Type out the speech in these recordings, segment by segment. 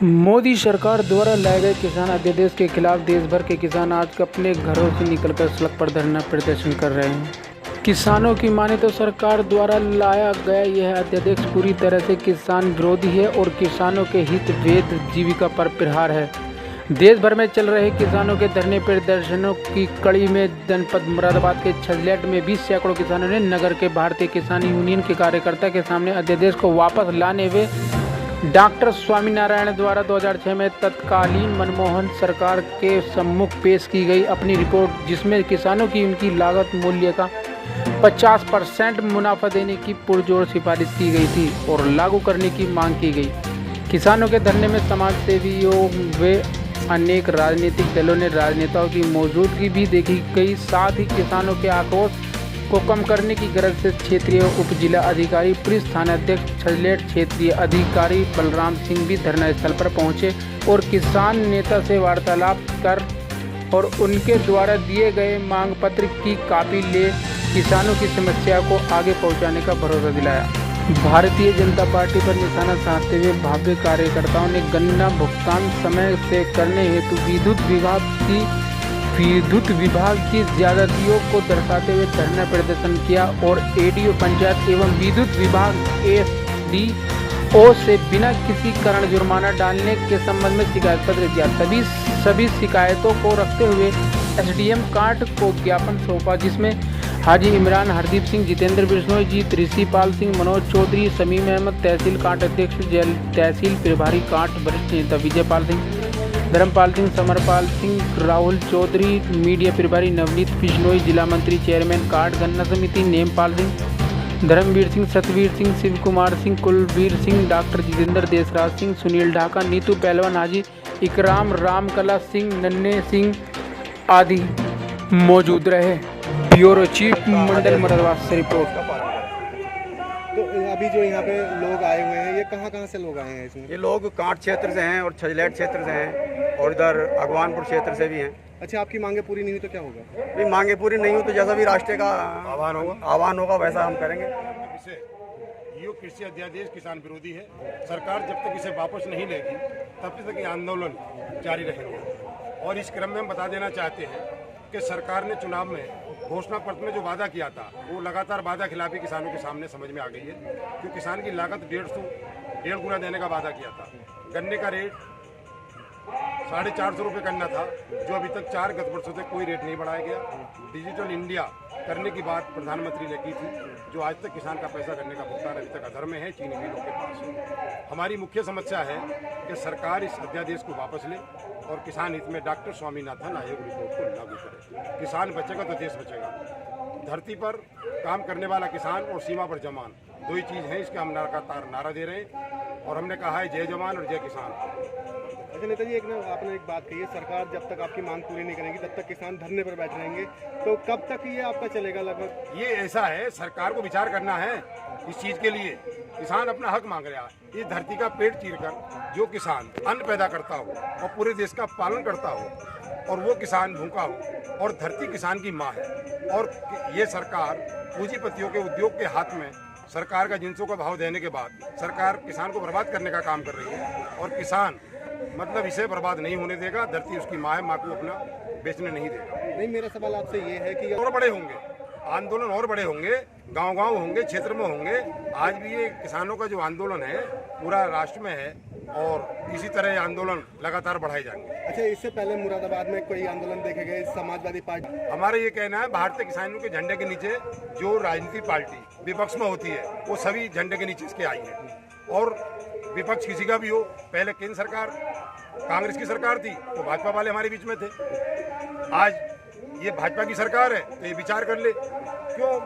मोदी सरकार द्वारा लाए गए किसान अध्यादेश के खिलाफ देश भर के किसान आज अपने घरों से निकलकर सड़क पर धरना प्रदर्शन कर रहे हैं। किसानों की माने तो सरकार द्वारा लाया गया यह अध्यादेश पूरी तरह से किसान विरोधी है और किसानों के हित वेद जीविका पर प्रहार है। देश भर में चल रहे किसानों के धरने प्रदर्शनों की कड़ी में जनपद मुरादाबाद के छजलेट में भी सैकड़ों किसानों ने नगर के भारतीय किसान यूनियन के कार्यकर्ता के सामने अध्यादेश को वापस लाने वे डॉक्टर स्वामीनारायण द्वारा 2006 में तत्कालीन मनमोहन सरकार के सम्मुख पेश की गई अपनी रिपोर्ट, जिसमें किसानों की उनकी लागत मूल्य का 50% मुनाफा देने की पुरजोर सिफारिश की गई थी और लागू करने की मांग की गई। किसानों के धरने में समाज सेवियों व अनेक राजनीतिक दलों ने राजनेताओं की मौजूदगी भी देखी गई। साथ ही किसानों के आक्रोश को कम करने की गरज से क्षेत्रीय उप जिला अधिकारी पुलिस थानाध्यक्ष छजलेट क्षेत्रीय अधिकारी बलराम सिंह भी धरना स्थल पर पहुंचे और किसान नेता से वार्तालाप कर और उनके द्वारा दिए गए मांग पत्र की कॉपी ले किसानों की समस्या को आगे पहुंचाने का भरोसा दिलाया। भारतीय जनता पार्टी पर निशाना साधते हुए भावे कार्यकर्ताओं ने गन्ना भुगतान समय से करने हेतु विद्युत विभाग की ज्यादतियों को दर्शाते हुए धरना प्रदर्शन किया और एडीओ पंचायत एवं विद्युत विभाग एसडीओ से बिना किसी कारण जुर्माना डालने के संबंध में शिकायत पत्र दिया। सभी शिकायतों को रखते हुए एसडीएम कांट को ज्ञापन सौंपा, जिसमें हाजी इमरान, हरदीप सिंह, जितेंद्र बिश्नोई जीत, ऋषिपाल सिंह, मनोज चौधरी, समीम अहमद, तहसील कांट अध्यक्ष, तहसील प्रभारी कांट, वरिष्ठ नेता विजयपाल सिंह, धर्मपाल सिंह, समरपाल सिंह, राहुल चौधरी, मीडिया प्रभारी नवनीत बिश्नोई, जिला मंत्री चेयरमैन कांट गन्ना समिति नेमपाल सिंह, धर्मवीर सिंह, सतवीर सिंह, शिव कुमार सिंह, कुलवीर सिंह, डॉक्टर जितेंद्र देसराज सिंह, सुनील ढाका, नीतू पहलवान, हाजी इकराम, रामकला सिंह, नन्हे सिंह आदि मौजूद रहे। ब्यूरो चीफ मंडल मुरादाबाद से रिपोर्ट। तो अभी जो यहाँ पे लोग आए हुए हैं, ये कहाँ से लोग आए हैं इसमें? ये लोग कांट क्षेत्र से हैं और छजलेट क्षेत्र से हैं और इधर अगवानपुर क्षेत्र से भी हैं। अच्छा, आपकी मांगे पूरी नहीं हुई तो क्या होगा? भी मांगे पूरी नहीं हुई तो जैसा भी राष्ट्र का आह्वान होगा वैसा हम करेंगे। ये कृषि अध्यादेश किसान विरोधी है। सरकार जब तक इसे वापस नहीं लेगी तब तक ये आंदोलन जारी रहेंगे। और इस क्रम में हम बता देना चाहते हैं कि सरकार ने चुनाव में घोषणा पत्र में जो वादा किया था वो लगातार वादा खिलाफी किसानों के सामने समझ में आ गई है। क्योंकि किसान की लागत 150 गुना देने का वादा किया था। गन्ने का रेट 450 रुपये करना था, जो अभी तक 4 गत वर्षों से कोई रेट नहीं बढ़ाया गया। डिजिटल इंडिया करने की बात प्रधानमंत्री ने की थी, जो आज तक किसान का पैसा करने का भुगतान अभी तक अधर में है, चीनी मिलों के पास है। हमारी मुख्य समस्या है कि सरकार इस अध्यादेश को वापस ले और किसान हित में डॉक्टर स्वामीनाथन आयोग रिपोर्ट को लागू करे। किसान बचेगा तो देश बचेगा। धरती पर काम करने वाला किसान और सीमा पर जवान, दो ही चीज़ हैं, इसके हम लगातार नारा दे रहे हैं और हमने कहा है जय जवान और जय किसान। अच्छा नेताजी, आपने एक बात कही है, सरकार जब तक आपकी मांग पूरी नहीं करेगी तब तक किसान धरने पर बैठ रहेंगे। तो कब तक ये आपका चलेगा लगभग? ये ऐसा है, सरकार को विचार करना है इस चीज़ के लिए। किसान अपना हक मांग रहा है। इस धरती का पेट चीरकर जो किसान अन्न पैदा करता हो और पूरे देश का पालन करता हो और वो किसान भूखा हो और धरती किसान की माँ है, और ये सरकार पूंजीपतियों के उद्योग के हाथ में सरकार का जिनसों का भाव देने के बाद सरकार किसान को बर्बाद करने का काम कर रही है। और किसान मतलब इसे बर्बाद नहीं होने देगा। धरती उसकी माँ है, माँ को अपना बेचने नहीं देगा। नहीं, मेरा सवाल आपसे ये है कि और बड़े होंगे आंदोलन, और बड़े होंगे, गांव-गांव होंगे, क्षेत्र में होंगे। आज भी ये किसानों का जो आंदोलन है पूरा राष्ट्र में है और इसी तरह आंदोलन लगातार बढ़ाए जाएंगे। अच्छा, इससे पहले मुरादाबाद में कोई आंदोलन देखे गए? समाजवादी पार्टी, हमारा ये कहना है, भारतीय किसानों के झंडे के नीचे जो राजनीतिक पार्टी विपक्ष में होती है वो सभी झंडे के नीचे इसके आई है। और विपक्ष किसी का भी हो, पहले केंद्र सरकार कांग्रेस की सरकार थी तो भाजपा वाले हमारे बीच में थे। आज ये भाजपा की सरकार है तो ये विचार कर ले। क्यों?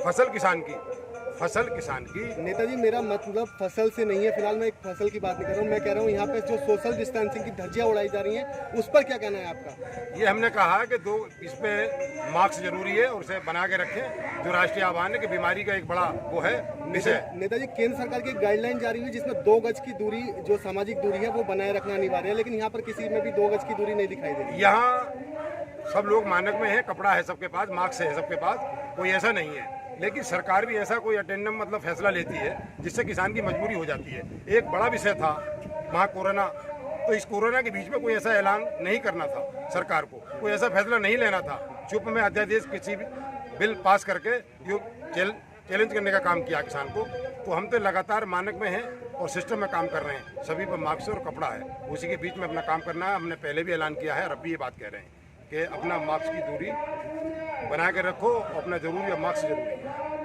फसल किसान की। नेताजी, मेरा मतलब फसल से नहीं है, फिलहाल मैं एक फसल की बात नहीं कर रहा हूँ। मैं कह रहा हूँ यहाँ पे जो सोशल डिस्टेंसिंग की धज्जियाँ उड़ाई जा रही हैं उस पर क्या कहना है आपका? ये हमने कहा कि इस पे मास्क जरूरी है और उसे बना के रखें। जो राष्ट्रीय आह्वान है कि बीमारी का एक बड़ा वो है विषय। नेताजी, केंद्र सरकार की गाइडलाइन जारी हुई जिसमें 2 गज की दूरी, जो सामाजिक दूरी है वो बनाए रखना अनिवार्य है, लेकिन यहाँ पर किसी में भी 2 गज की दूरी नहीं दिखाई दे रही। यहाँ सब लोग मानक में है, कपड़ा है सबके पास, मास्क है सबके पास, कोई ऐसा नहीं है। लेकिन सरकार भी ऐसा कोई अटेंडम मतलब फैसला लेती है जिससे किसान की मजबूरी हो जाती है। एक बड़ा विषय था वहाँ कोरोना, तो इस कोरोना के बीच में कोई ऐसा ऐलान नहीं करना था सरकार को, कोई ऐसा फैसला नहीं लेना था। चुप में अध्यादेश किसी भी बिल पास करके जो चैलेंज करने का काम किया किसान को। तो हम तो लगातार मानक में हैं और सिस्टम में काम कर रहे हैं, सभी पर मास्क और कपड़ा है, उसी के बीच में अपना काम करना है। हमने पहले भी ऐलान किया है और अब भी ये बात कह रहे हैं कि अपना मास्क की दूरी बना के रखो, अपना जरूरी है, मास्क जरूरी है।